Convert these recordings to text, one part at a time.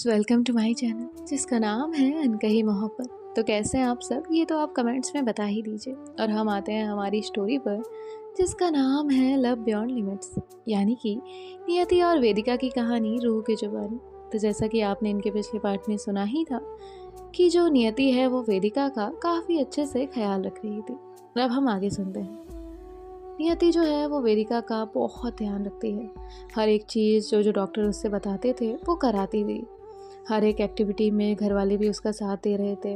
Welcome to my channel जिसका नाम है अनकही मोहब्बत। तो कैसे हैं आप सब, ये तो आप कमेंट्स में बता ही दीजिए। और हम आते हैं हमारी स्टोरी पर जिसका नाम है लव बियॉन्ड लिमिट्स, यानी कि नियति और वेदिका की कहानी रूह की जुबानी। तो जैसा कि आपने इनके पिछले पार्ट में सुना ही था कि जो नियति है वो वेदिका का काफ़ी अच्छे से ख्याल रख रही थी। अब हम आगे सुनते हैं। नियति जो है वो वेदिका का बहुत ध्यान रखती है। हर एक चीज़ जो डॉक्टर उससे बताते थे वो कराती थी। हर एक एक्टिविटी में घर वाले भी उसका साथ दे रहे थे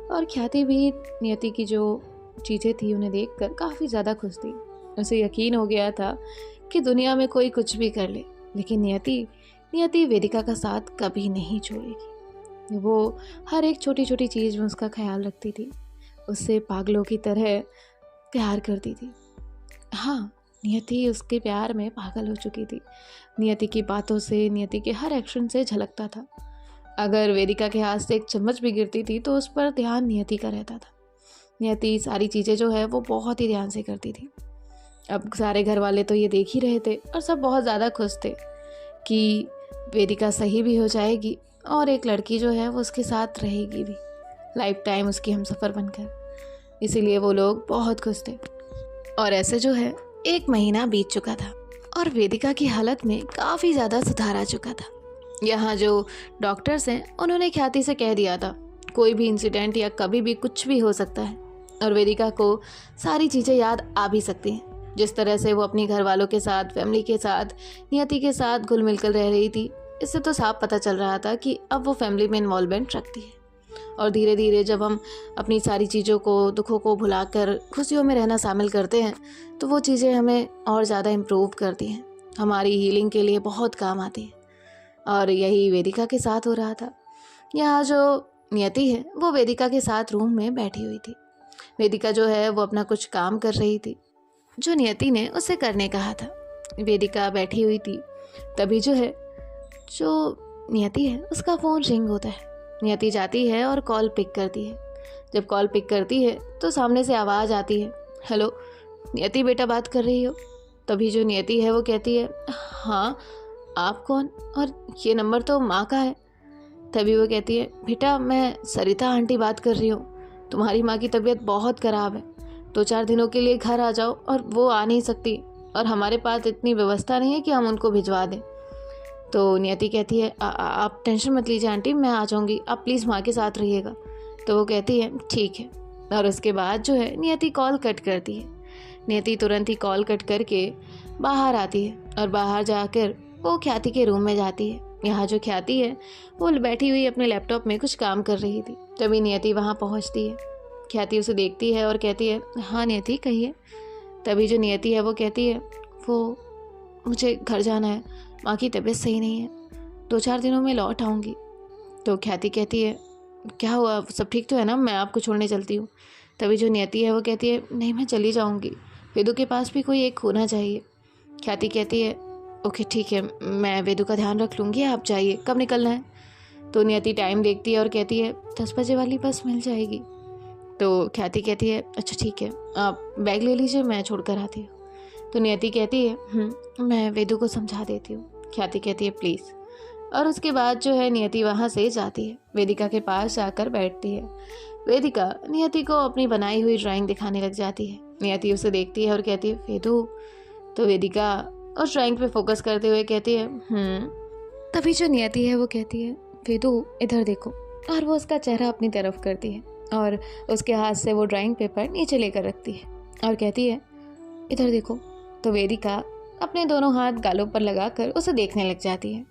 और ख्याति भी नियति की जो चीज़ें थी उन्हें देखकर काफ़ी ज़्यादा खुश थी। उसे यकीन हो गया था कि दुनिया में कोई कुछ भी कर ले, लेकिन नियति वेदिका का साथ कभी नहीं छोड़ेगी। वो हर एक छोटी छोटी चीज़ में उसका ख्याल रखती थी, उससे पागलों की तरह प्यार करती थी। हाँ, नियति उसके प्यार में पागल हो चुकी थी। नियति की बातों से, नियति के हर एक्शन से झलकता था। अगर वेदिका के हाथ से एक चम्मच भी गिरती थी तो उस पर ध्यान नियति का रहता था। नियति सारी चीज़ें जो है वो बहुत ही ध्यान से करती थी। अब सारे घर वाले तो ये देख ही रहे थे और सब बहुत ज़्यादा खुश थे कि वेदिका सही भी हो जाएगी और एक लड़की जो है वो उसके साथ रहेगी भी, लाइफ टाइम उसकी हमसफ़र बनकर। इसीलिए वो लोग बहुत खुश थे। और ऐसे जो है 1 महीना बीत चुका था और वेदिका की हालत में काफ़ी ज़्यादा सुधार आ चुका था। यहाँ जो डॉक्टर्स हैं उन्होंने ख्याति से कह दिया था कोई भी इंसिडेंट या कभी भी कुछ भी हो सकता है और वेदिका को सारी चीज़ें याद आ भी सकती हैं। जिस तरह से वो अपनी घर वालों के साथ, फैमिली के साथ, नियति के साथ घुल मिलकर रह रही थी, इससे तो साफ पता चल रहा था कि अब वो फैमिली में इन्वॉल्वमेंट रखती है। और धीरे धीरे जब हम अपनी सारी चीज़ों को, दुखों को भुलाकर खुशियों में रहना शामिल करते हैं तो वो चीज़ें हमें और ज़्यादा इम्प्रूव करती हैं, हमारी हीलिंग के लिए बहुत काम आती है। और यही वेदिका के साथ हो रहा था। यहाँ जो नियति है वो वेदिका के साथ रूम में बैठी हुई थी। वेदिका जो है वो अपना कुछ काम कर रही थी जो नियति ने उसे करने कहा था। वेदिका बैठी हुई थी, तभी जो नियति है उसका फ़ोन रिंग होता है। नियति जाती है और कॉल पिक करती है। जब कॉल पिक करती है तो सामने से आवाज़ आती है, हेलो नियति बेटा बात कर रही हो? तभी जो नियति है वो कहती है, हाँ आप कौन, और ये नंबर तो माँ का है। तभी वो कहती है, बेटा मैं सरिता आंटी बात कर रही हूँ, तुम्हारी माँ की तबीयत बहुत ख़राब है, 2-4 दिनों के लिए घर आ जाओ। और वो आ नहीं सकती और हमारे पास इतनी व्यवस्था नहीं है कि हम उनको भिजवा दें। तो नियति कहती है, आप टेंशन मत लीजिए आंटी, मैं आ जाऊँगी, आप प्लीज़ माँ के साथ रहिएगा। तो वो कहती है ठीक है। और उसके बाद जो है नियति कॉल कट करती है। नियति तुरंत ही कॉल कट करके बाहर आती है और बाहर जाकर वो ख्याति के रूम में जाती है। यहाँ जो ख्याति है वो बैठी हुई अपने लैपटॉप में कुछ काम कर रही थी। तभी नियति वहाँ पहुँचती है। ख्याति उसे देखती है और कहती है, हाँ नियति कहिए। तभी जो नियति है वो कहती है, वो मुझे घर जाना है, माँ की तबीयत सही नहीं है, 2-4 दिनों में लौट आऊँगी। तो ख्याति कहती है, क्या हुआ, सब ठीक तो है ना, मैं आपको छोड़ने चलती हूँ। तभी जो नियति है वो कहती है, नहीं मैं चली जाऊँगी, वेदू के पास भी कोई एक होना चाहिए। ख्याति कहती है, ओके ठीक है, मैं वेदू का ध्यान रख लूँगी, आप जाइए, कब निकलना है? तो नियति टाइम देखती है और कहती है 10 बजे वाली बस मिल जाएगी। तो ख्याति कहती है, अच्छा ठीक है, आप बैग ले लीजिए, मैं छोड़ कर आती हूँ। तो नियति कहती है, मैं वेदू को समझा देती हूँ। ख्याति कहती है प्लीज़। और उसके बाद जो है नियति वहाँ से जाती है, वेदिका के पास जाकर बैठती है। वेदिका नियति को अपनी बनाई हुई ड्राइंग दिखाने लग जाती है। नियति उसे देखती है और कहती है, वेदू। तो वेदिका उस ड्राइंग पे फोकस करते हुए कहती है, तभी जो नियति है वो कहती है, वेदू इधर देखो। और वो उसका चेहरा अपनी तरफ करती है और उसके हाथ से वो ड्राइंग पेपर नीचे लेकर रखती है और कहती है, इधर देखो। तो वेदिका अपने दोनों हाथ गालों पर लगाकर उसे देखने लग जाती है।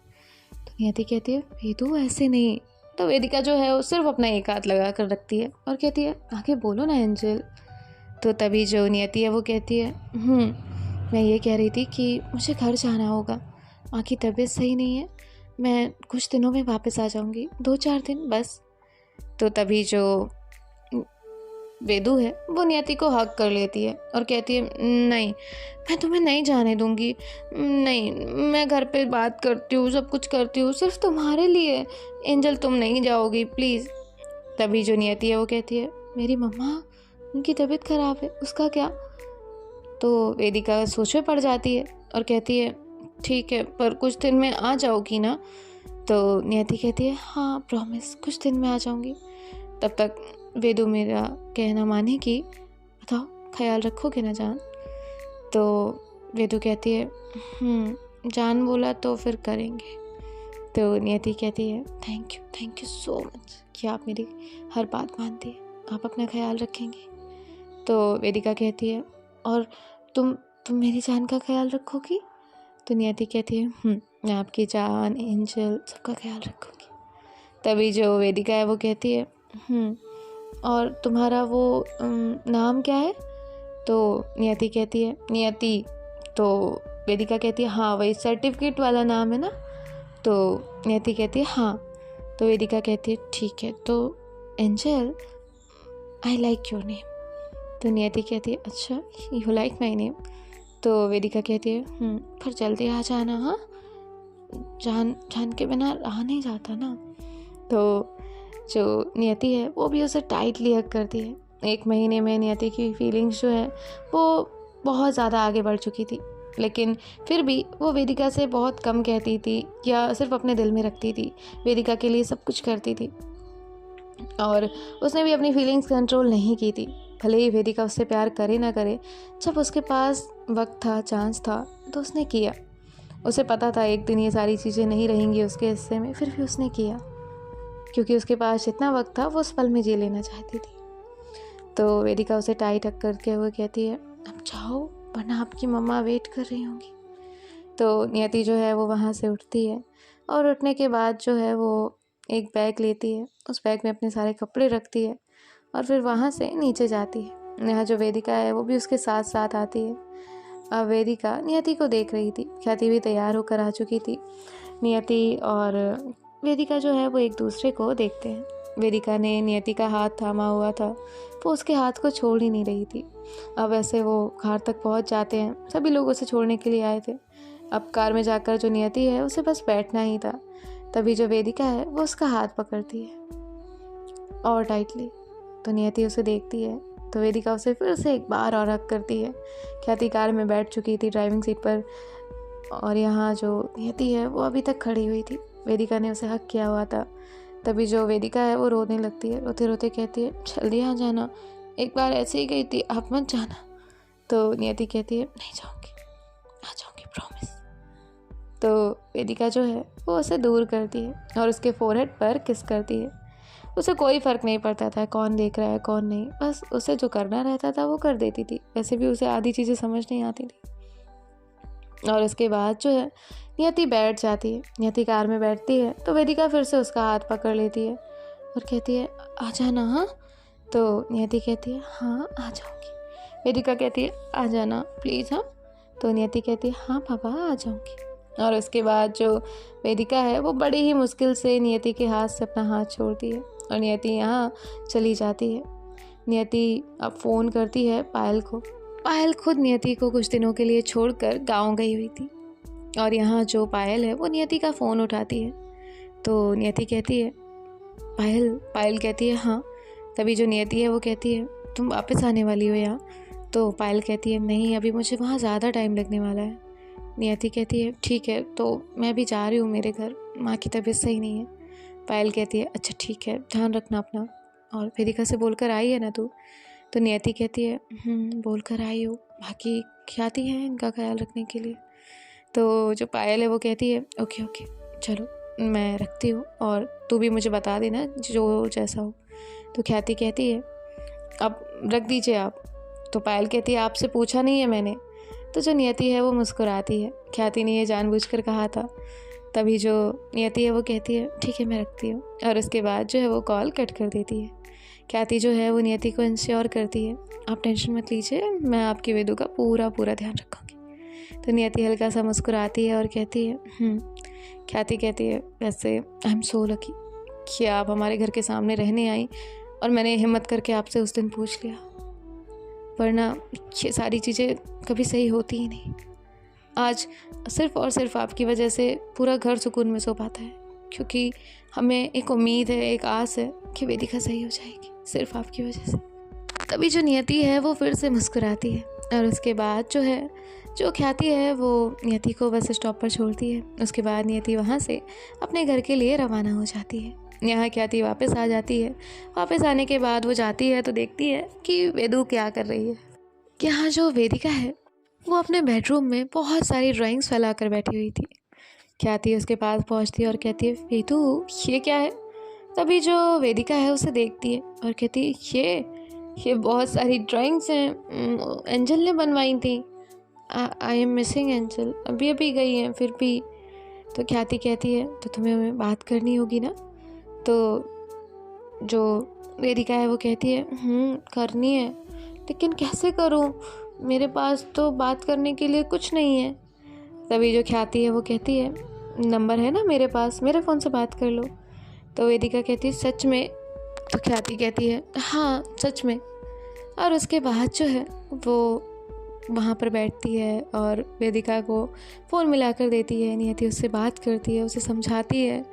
तो नियति कहती है, वेदू ऐसे नहीं। तो वेदिका जो है वो सिर्फ अपना एक हाथ लगा कर रखती है और कहती है, आगे बोलो ना एंजल। तो तभी जो नियति है वो कहती है, मैं ये कह रही थी कि मुझे घर जाना होगा, माँ की तबीयत सही नहीं है, मैं कुछ दिनों में वापस आ जाऊँगी, 2-4 दिन बस। तो तभी जो वेदू है वो नियति को हक कर लेती है और कहती है, नहीं मैं तुम्हें नहीं जाने दूंगी, नहीं मैं घर पे बात करती हूँ, सब कुछ करती हूँ सिर्फ तुम्हारे लिए, एंजल तुम नहीं जाओगी प्लीज़। तभी जो नियति है वो कहती है, मेरी मम्मा, उनकी तबीयत ख़राब है, उसका क्या? तो वेदिका सोच में पड़ जाती है और कहती है, ठीक है पर कुछ दिन में आ जाओगी ना? तो नियति कहती है हाँ प्रॉमिस, कुछ दिन में आ जाऊँगी। तब तक वेदू मेरा कहना मानेगी, बताओ ख्याल रखोगे ना जान? तो वेदू कहती है जान बोला तो फिर करेंगे। तो नियति कहती है थैंक यू सो मच कि आप मेरी हर बात मानती है, आप अपना ख्याल रखेंगे। तो वेदिका कहती है और तुम मेरी जान का ख्याल रखोगी? तो नियति कहती है मैं आपकी जान, एंजल, सबका ख्याल रखूँगी। तभी जो वेदिका है वो कहती है और तुम्हारा वो नाम क्या है? तो नियति कहती है नियति। तो वेदिका कहती है हाँ वही सर्टिफिकेट वाला नाम है ना? तो नियति कहती है हाँ। तो वेदिका कहती है ठीक है, तो angel I like your name. तो नियति कहती है अच्छा यू लाइक माई नेम। तो वेदिका कहती है पर जल्दी आ जाना, हाँ जान के बिना रहा नहीं जाता ना। तो जो नियति है वो भी उसे टाइटली हग करती है। 1 महीने में नियति की फीलिंग्स जो है वो बहुत ज़्यादा आगे बढ़ चुकी थी, लेकिन फिर भी वो वेदिका से बहुत कम कहती थी या सिर्फ अपने दिल में रखती थी। वेदिका के लिए सब कुछ करती थी और उसने भी अपनी फीलिंग्स कंट्रोल नहीं की थी। भले ही वेदिका उससे प्यार करे ना करे, जब उसके पास वक्त था, चांस था तो उसने किया। उसे पता था एक दिन ये सारी चीज़ें नहीं रहेंगी उसके हिस्से में, फिर भी उसने किया क्योंकि उसके पास जितना वक्त था वो उस पल में जी लेना चाहती थी। तो वेदिका उसे टाइट हक करके हुए कहती है अब जाओ वरना आपकी मम्मा वेट कर रही होंगी। तो नियति जो है वो वहाँ से उठती है और उठने के बाद जो है वो एक बैग लेती है, उस बैग में अपने सारे कपड़े रखती है और फिर वहाँ से नीचे जाती है। यहाँ जो वेदिका है वो भी उसके साथ साथ आती है। अब वेदिका नियति को देख रही थी। ख्याति भी तैयार होकर आ चुकी थी। नियति और वेदिका जो है वो एक दूसरे को देखते हैं। वेदिका ने नियति का हाथ थामा हुआ था, वो उसके हाथ को छोड़ ही नहीं रही थी। अब ऐसे वो कार तक पहुंच जाते हैं। सभी लोग उसे छोड़ने के लिए आए थे। अब कार में जाकर जो नियति है उसे बस बैठना ही था। तभी जो वेदिका है वो उसका हाथ पकड़ती है और टाइटली। तो नियति उसे देखती है तो वेदिका उसे फिर से एक बार और हक करती है। ख्याति कार में बैठ चुकी थी ड्राइविंग सीट पर और यहाँ जो नियति है वो अभी तक खड़ी हुई थी। वेदिका ने उसे हक किया हुआ था। तभी जो वेदिका है वो रोने लगती है, रोते रोते कहती है जल्दी आ जाना, एक बार ऐसे ही गई थी, आप मत जाना। तो नियति कहती है नहीं जाऊँगी, आ जाऊँगी प्रॉमिस। तो वेदिका जो है वो उसे दूर करती है और उसके फोरहेड पर किस करती है। उसे कोई फ़र्क नहीं पड़ता था कौन देख रहा है कौन नहीं, बस उसे जो करना रहता था वो कर देती थी। वैसे भी उसे आधी चीज़ें समझ नहीं आती थी। और उसके बाद जो है नियति बैठ जाती है। नियति कार में बैठती है तो वेदिका फिर से उसका हाथ पकड़ लेती है और कहती है आ जाना हाँ। तो नियति कहती है हाँ आ जाऊँगी। वेदिका कहती है आ जाना प्लीज़ हाँ। तो नियति कहती है हाँ पापा आ जाऊँगी। और उसके बाद जो वेदिका है वो बड़ी ही मुश्किल से नियति के हाथ से अपना हाथ छोड़ती है और नियति यहाँ चली जाती है। नियति अब फ़ोन करती है पायल को। पायल खुद नियति को कुछ दिनों के लिए छोड़कर गांव गई हुई थी और यहाँ जो पायल है वो नियति का फ़ोन उठाती है। तो नियति कहती है पायल कहती है हाँ। तभी जो नियति है वो कहती है तुम वापस आने वाली हो यहाँ? तो पायल कहती है नहीं, अभी मुझे वहाँ ज़्यादा टाइम लगने वाला है। नियति कहती है ठीक है, तो मैं भी जा रही हूँ मेरे घर, माँ की तबीयत सही नहीं है। पायल कहती है अच्छा ठीक है, ध्यान रखना अपना, और वेदिका से बोलकर आई है ना तू? तो नियति कहती है बोलकर आई हो, बाकी ख्याति है इनका ख्याल रखने के लिए। तो जो पायल है वो कहती है ओके चलो मैं रखती हूँ और तू भी मुझे बता देना जो जैसा हो। तो ख्याति कहती है अब रख दीजिए आप। तो पायल कहती है आपसे पूछा नहीं है मैंने। तो जो नियति है वो मुस्कुराती है, ख्याति ने ये जानबूझकर कहा था। तभी जो नियति है वो कहती है ठीक है मैं रखती हूँ, और उसके बाद जो है वो कॉल कट कर देती है। ख्याति जो है वो नियति को इंश्योर करती है आप टेंशन मत लीजिए, मैं आपकी वेदू का पूरा ध्यान रखूँगी। तो नियति हल्का सा मुस्कुराती है और कहती है ख्याति कहती है वैसे आई एम सो लकी कि आप हमारे घर के सामने रहने आई और मैंने हिम्मत करके आपसे उस दिन पूछ लिया, वरना ये सारी चीज़ें कभी सही होती ही नहीं। आज सिर्फ़ और सिर्फ आपकी वजह से पूरा घर सुकून में सो पाता है, क्योंकि हमें एक उम्मीद है, एक आस है कि वेदिका सही हो जाएगी सिर्फ आपकी वजह से। तभी जो नियति है वो फिर से मुस्कुराती है और उसके बाद जो है जो ख्याति है वो नियति को बस स्टॉप पर छोड़ती है। उसके बाद नियति वहाँ से अपने घर के लिए रवाना हो जाती है। यहाँ ख्याति वापस आ जाती है। वापस आने के बाद वो जाती है तो देखती है कि वेदू क्या कर रही है। यहाँ जो वेदिका है वो अपने बेडरूम में बहुत सारी ड्राइंग्स फैला कर बैठी हुई थी। ख्याति उसके पास पहुँचती है और कहती है, वेदू ये क्या है? तभी जो वेदिका है उसे देखती है और कहती है, ये बहुत सारी ड्राइंग्स हैं, एंजल ने बनवाई थी। आई एम मिसिंग एंजल, अभी अभी गई हैं फिर भी। तो ख्याति कहती है, तो तुम्हें बात करनी होगी ना? तो जो वेदिका है वो कहती है, करनी है, लेकिन कैसे करूं? मेरे पास तो बात करने के लिए कुछ नहीं है। तभी जो ख्याति है वो कहती है, नंबर है ना मेरे पास, मेरे फ़ोन से बात कर लो। तो वेदिका कहती है, सच में? तो ख्याति कहती है, हाँ सच में। और उसके बाद जो है वो वहाँ पर बैठती है और वेदिका को फ़ोन मिलाकर देती है। नियति उससे बात करती है, उसे समझाती है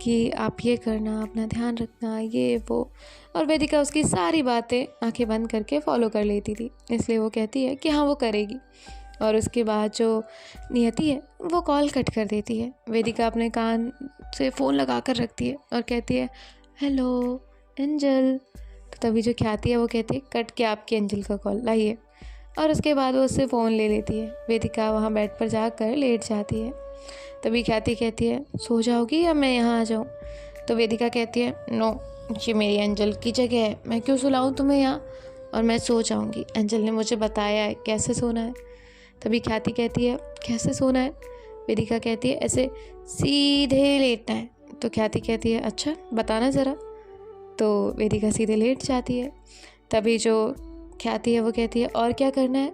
कि आप ये करना, अपना ध्यान रखना, ये वो। और वेदिका उसकी सारी बातें आंखें बंद करके फॉलो कर लेती थी, इसलिए वो कहती है कि हाँ वो करेगी। और उसके बाद जो नियति है वो कॉल कट कर देती है। वेदिका अपने कान से फ़ोन लगा कर रखती है और कहती है, हेलो एंजल। तो तभी जो ख्याति है वो कहती है, कट के आपकी एंजल का कॉल लाइए। और उसके बाद वो उससे फ़ोन ले लेती है। वेदिका वहाँ बेड पर जाकर लेट जाती है। तभी ख्याति कहती है, सो जाओगी या मैं यहाँ आ जाऊँ? तो वेदिका कहती है, नो, ये मेरी एंजल की जगह है, मैं क्यों सुलाऊँ तुम्हें यहाँ, और मैं सो जाऊँगी। एंजल ने मुझे बताया है कैसे सोना है। तभी ख्याति कहती है, कैसे सोना है? वेदिका कहती है, ऐसे सीधे लेटना है। तो ख्याति कहती है, अच्छा बताना ज़रा। तो वेदिका सीधे लेट जाती है। तभी जो ख्याति है वो कहती है, और क्या करना है?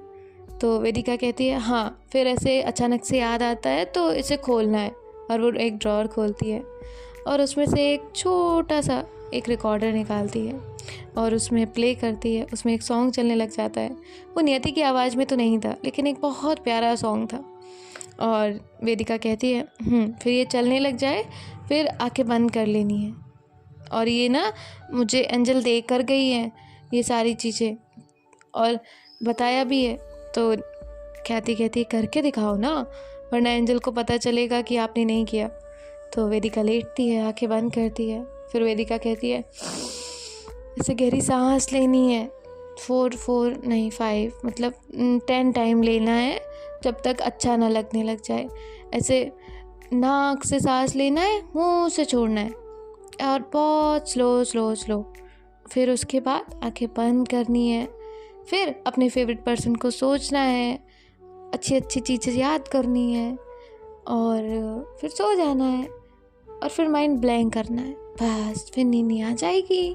तो वेदिका कहती है, हाँ फिर ऐसे अचानक से याद आता है तो इसे खोलना है। और वो एक ड्रॉअर खोलती है और उसमें से एक छोटा सा एक रिकॉर्डर निकालती है और उसमें प्ले करती है। उसमें एक सॉन्ग चलने लग जाता है। वो नियति की आवाज़ में तो नहीं था, लेकिन एक बहुत प्यारा सॉन्ग था। और वेदिका कहती है, फिर ये चलने लग जाए फिर आंखें बंद कर लेनी है। और ये ना मुझे एंजल दे कर गई है ये सारी चीज़ें, और बताया भी है। तो ख्याति कहती है, करके दिखाओ ना, वरना एंजल को पता चलेगा कि आपने नहीं किया। तो वेदिका लेटती है, आंखें बंद करती है। फिर वेदिका कहती है, ऐसे गहरी सांस लेनी है, 5 मतलब 10 टाइम लेना है, जब तक अच्छा ना लगने लग जाए। ऐसे नाक से सांस लेना है, मुंह से छोड़ना है, और बहुत स्लो स्लो स्लो। फिर उसके बाद आंखें बंद करनी है। फिर अपने फेवरेट पर्सन को सोचना है, अच्छी अच्छी चीज़ें याद करनी है, और फिर सो जाना है, और फिर माइंड ब्लैंक करना है, बस फिर नींद आ जाएगी।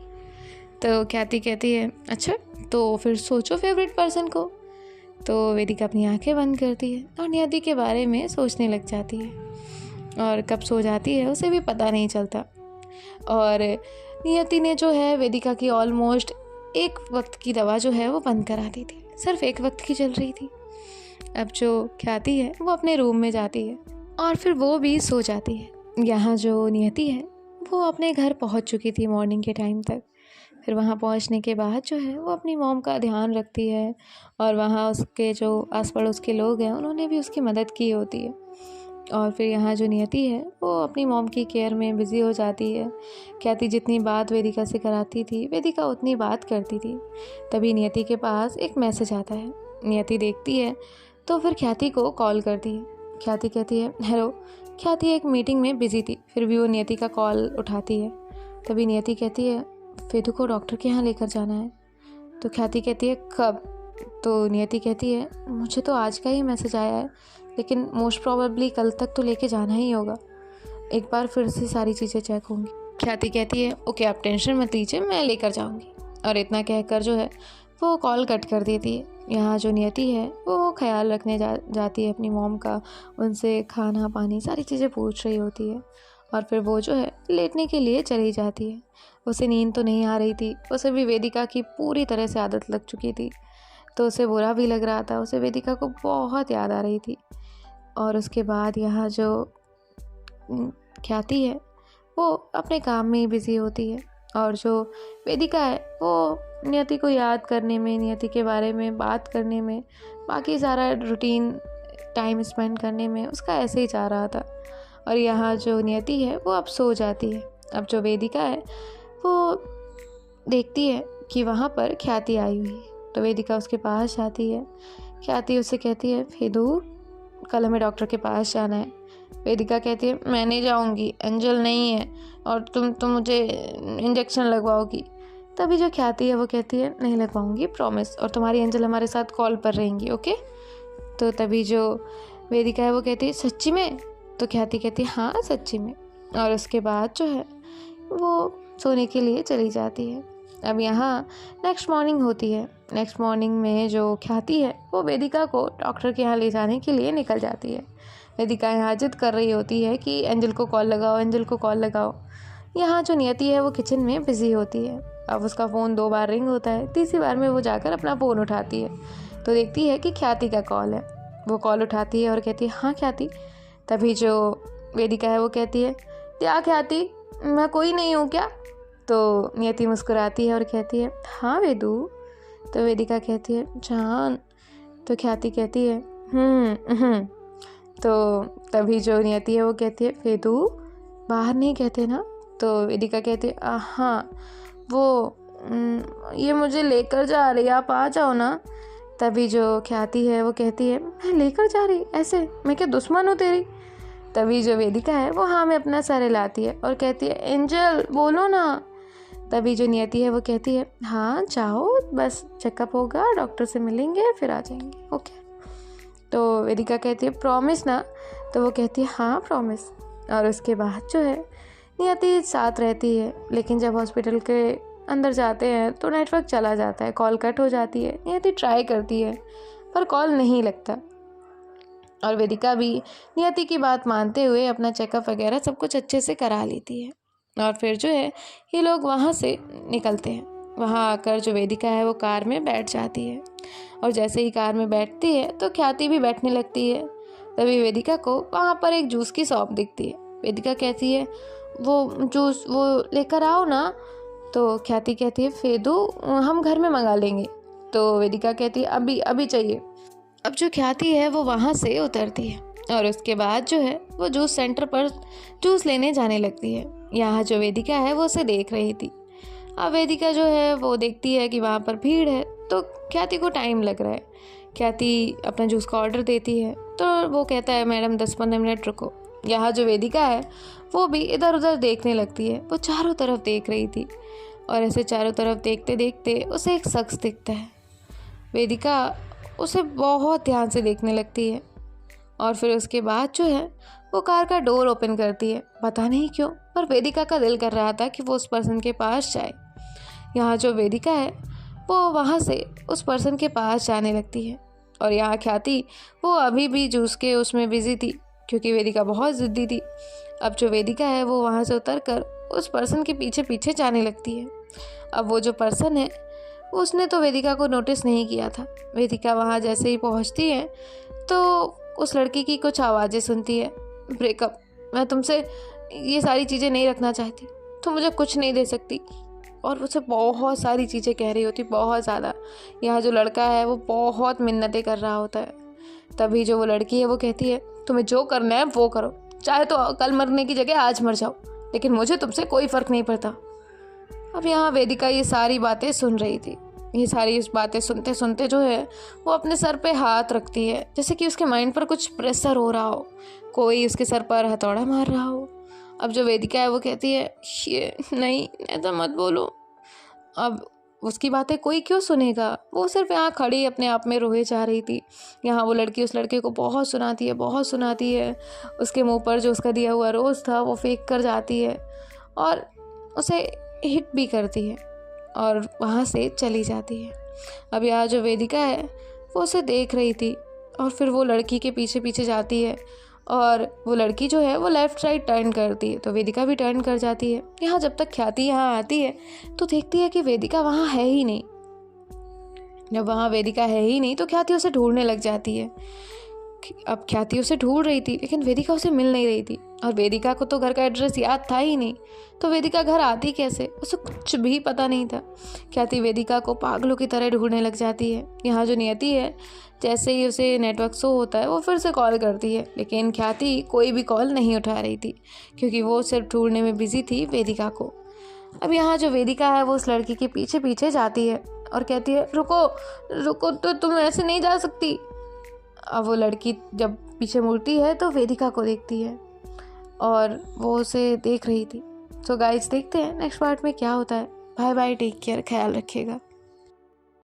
तो ख्याति कहती है, अच्छा तो फिर सोचो फेवरेट पर्सन को। तो वेदिका अपनी आंखें बंद करती है और नियति के बारे में सोचने लग जाती है, और कब सो जाती है उसे भी पता नहीं चलता। और नियति ने जो है वेदिका की ऑलमोस्ट एक वक्त की दवा जो है वो बंद करा दी थी, सिर्फ एक वक्त की चल रही थी। अब जो ख्याति है वो अपने रूम में जाती है और फिर वो भी सो जाती है। यहाँ जो नियति है वो अपने घर पहुँच चुकी थी मॉर्निंग के टाइम तक। फिर वहाँ पहुँचने के बाद जो है वो अपनी मॉम का ध्यान रखती है, और वहाँ उसके जो आस पड़ोस के लोग हैं उन्होंने भी उसकी मदद की होती है। और फिर यहाँ जो नियति है वो अपनी मॉम की केयर में बिज़ी हो जाती है। ख्याति जितनी बात वेदिका से कराती थी वेदिका उतनी बात करती थी। तभी नियति के पास एक मैसेज आता है। नियति देखती है तो फिर ख्याति को कॉल करती है। ख्याति कहती है, हेलो। ख्याति एक मीटिंग में बिज़ी थी, फिर भी वो नियति का कॉल उठाती है। तभी नियति कहती है, वेदू को डॉक्टर के यहाँ लेकर जाना है। तो ख्याति कहती है, कब? तो नियति कहती है, मुझे तो आज का ही मैसेज आया है, लेकिन मोस्ट प्रोबेबली कल तक तो लेके जाना ही होगा। एक बार फिर से सारी चीज़ें चेक होंगी। ख्याति कहती है, ओके आप टेंशन मत लीजिए, मैं लेकर जाऊंगी। और इतना कहकर जो है वो कॉल कट कर देती है। यहाँ जो नियति है वो ख्याल रखने जाती है अपनी मॉम का, उनसे खाना पानी सारी चीज़ें पूछ रही होती है। और फिर वो जो है लेटने के लिए चली जाती है। उसे नींद तो नहीं आ रही थी, उसे भी वेदिका की पूरी तरह से आदत लग चुकी थी, तो उसे बुरा भी लग रहा था, उसे वेदिका को बहुत याद आ रही थी। और उसके बाद यहाँ जो ख्याति है वो अपने काम में ही बिज़ी होती है, और जो वेदिका है वो नियति को याद करने में, नियति के बारे में बात करने में, बाकी सारा रूटीन टाइम स्पेंड करने में उसका ऐसे ही जा रहा था। और यहाँ जो नियति है वो अब सो जाती है। अब जो वेदिका है वो देखती है कि वहाँ पर ख्याति आई हुई है। तो वेदिका उसके पास जाती है। ख्याति उससे कहती है, फेदू कल हमें डॉक्टर के पास जाना है। वेदिका कहती है, मैं नहीं जाऊँगी, एंजल नहीं है और तुम मुझे इंजेक्शन लगवाओगी। तभी जो ख्याति है वो कहती है, नहीं लगवाऊंगी, प्रॉमिस, और तुम्हारी एंजल हमारे साथ कॉल पर रहेंगी, ओके। तो तभी जो वेदिका है वो कहती है, सच्ची में? तो ख्याति कहती है, हाँ सच्ची में। और उसके बाद जो है वो सोने के लिए चली जाती है। अब यहाँ नेक्स्ट मॉर्निंग होती है। नेक्स्ट मॉर्निंग में जो ख्याति है वो वेदिका को डॉक्टर के यहाँ ले जाने के लिए निकल जाती है। वेदिका यहाँ जिद कर रही होती है कि एंजल को कॉल लगाओ, एंजल को कॉल लगाओ। यहाँ जो नियति है वो किचन में बिजी होती है। अब उसका फ़ोन 2 बार रिंग होता है। तीसरी बार में वो जाकर अपना फ़ोन उठाती है तो देखती है कि ख्याति का कॉल है। वो कॉल उठाती है और कहती है, हाँ ख्याति। तभी जो वेदिका है वो कहती है, क्या ख्याति, मैं कोई नहीं हूँ क्या? तो नियति मुस्कुराती है और कहती है, हाँ वेदू। तो वेदिका कहती है, जान। तो ख्याति कहती है, तो तभी जो नियति है वो कहती है, वेदू बाहर नहीं कहते ना? तो वेदिका कहती है, हाँ वो ये मुझे लेकर जा रही है, आप आ जाओ ना। तभी जो ख्याति है वो कहती है, मैं लेकर जा रही? ऐसे मैं क्या दुश्मन हूँ तेरी? तभी जो वेदिका है वो हाँ में अपना सर हिलाती है और कहती है, एंजल बोलो ना। तभी जो नियति है वो कहती है, हाँ जाओ, बस चेकअप होगा, डॉक्टर से मिलेंगे, फिर आ जाएंगे, ओके। तो वेदिका कहती है, प्रॉमिस ना? तो वो कहती है, हाँ प्रॉमिस। और उसके बाद जो है नियति साथ रहती है। लेकिन जब हॉस्पिटल के अंदर जाते हैं तो नेटवर्क चला जाता है, कॉल कट हो जाती है। नियति ट्राई करती है पर कॉल नहीं लगता। और वेदिका भी नियति की बात मानते हुए अपना चेकअप वगैरह सब कुछ अच्छे से करा लेती है। और फिर जो है ये लोग वहाँ से निकलते हैं। वहाँ आकर जो वेदिका है वो कार में बैठ जाती है। और जैसे ही कार में बैठती है तो ख्याति भी बैठने लगती है। तभी वेदिका को वहाँ पर एक जूस की शॉप दिखती है। वेदिका कहती है, वो जूस वो लेकर आओ ना। तो ख्याति कहती है, फेदू हम घर में मंगा लेंगे। तो वेदिका कहती है, अभी अभी चाहिए। अब जो ख्याति है वो वहाँ से उतरती है और उसके बाद जो है वो जूस सेंटर पर जूस लेने जाने लगती है। यहाँ जो वेदिका है वो उसे देख रही थी। अब वेदिका जो है वो देखती है कि वहाँ पर भीड़ है तो ख्याति को टाइम लग रहा है। ख्याति अपना जूस का ऑर्डर देती है तो वो कहता है, मैडम 10-15 मिनट रुको। यहाँ जो वेदिका है वो भी इधर उधर देखने लगती है। वो चारों तरफ देख रही थी और ऐसे चारों तरफ देखते देखते उसे एक शख्स दिखता है। वेदिका उसे बहुत ध्यान से देखने लगती है और फिर उसके बाद जो है वो कार का डोर ओपन करती है। पता नहीं क्यों पर वेदिका का दिल कर रहा था कि वो उस पर्सन के पास जाए। यहाँ जो वेदिका है वो वहाँ से उस पर्सन के पास जाने लगती है और यहाँ ख्याति वो अभी भी जूस के उसमें बिजी थी क्योंकि वेदिका बहुत ज़िद्दी थी। अब जो वेदिका है वो वहाँ से उतर कर उस पर्सन के पीछे पीछे जाने लगती है। अब वो जो पर्सन है उसने तो वेदिका को नोटिस नहीं किया था। वेदिका वहाँ जैसे ही पहुँचती है तो उस लड़की की कुछ आवाज़ें सुनती है, ब्रेकअप, मैं तुमसे ये सारी चीज़ें नहीं रखना चाहती, तुम मुझे कुछ नहीं दे सकती। और उसे बहुत सारी चीज़ें कह रही होती, बहुत ज़्यादा। यहाँ जो लड़का है वो बहुत मिन्नतें कर रहा होता है। तभी जो वो लड़की है वो कहती है, तुम्हें जो करना है वो करो, चाहे तो कल मरने की जगह आज मर जाओ, लेकिन मुझे तुमसे कोई फ़र्क नहीं पड़ता। अब यहाँ वेदिका ये सारी बातें सुन रही थी। ये सारी बातें सुनते सुनते जो है वो अपने सर पे हाथ रखती है, जैसे कि उसके माइंड पर कुछ प्रेशर हो रहा हो, कोई उसके सर पर हथौड़ा मार रहा हो। अब जो वेदिका है वो कहती है, ये नहीं, ऐसा मत बोलो। अब उसकी बातें कोई क्यों सुनेगा? वो सिर्फ यहाँ खड़ी अपने आप में रोए जा रही थी। यहाँ वो लड़की उस लड़के को बहुत सुनाती है, बहुत सुनाती है। उसके मुंह पर जो उसका दिया हुआ रोज़ था वो फेंक कर जाती है और उसे हिट भी करती है और वहाँ से चली जाती है। अब यहाँ जो वेदिका है वो उसे देख रही थी और फिर वो लड़की के पीछे पीछे जाती है और वो लड़की जो है वो लेफ़्ट साइड टर्न करती है तो वेदिका भी टर्न कर जाती है। यहाँ जब तक ख्याति यहाँ आती है तो देखती है कि वेदिका वहाँ है ही नहीं। जब वहाँ वेदिका है ही नहीं तो ख्याति उसे ढूंढने लग जाती है। अब ख्याति उसे ढूंढ रही थी लेकिन वेदिका उसे मिल नहीं रही थी। और वेदिका को तो घर का एड्रेस याद था ही नहीं, तो वेदिका घर आती कैसे, उसे कुछ भी पता नहीं था। ख्याति वेदिका को पागलों की तरह ढूंढने लग जाती है। यहाँ जो नियति है, जैसे ही उसे नेटवर्क शो होता है वो फिर से कॉल करती है, लेकिन ख्याति कोई भी कॉल नहीं उठा रही थी क्योंकि वो सिर्फ ढूंढने में बिजी थी वेदिका को। अब यहाँ जो वेदिका है वो उस लड़की के पीछे पीछे जाती है और कहती है, रुको रुको, तो तुम ऐसे नहीं जा सकती। अब वो लड़की जब पीछे मुड़ती है तो वेदिका को देखती है और वो उसे देख रही थी। तो गाइस, देखते हैं नेक्स्ट पार्ट में क्या होता है। बाय बाय, टेक केयर, ख्याल रखिएगा।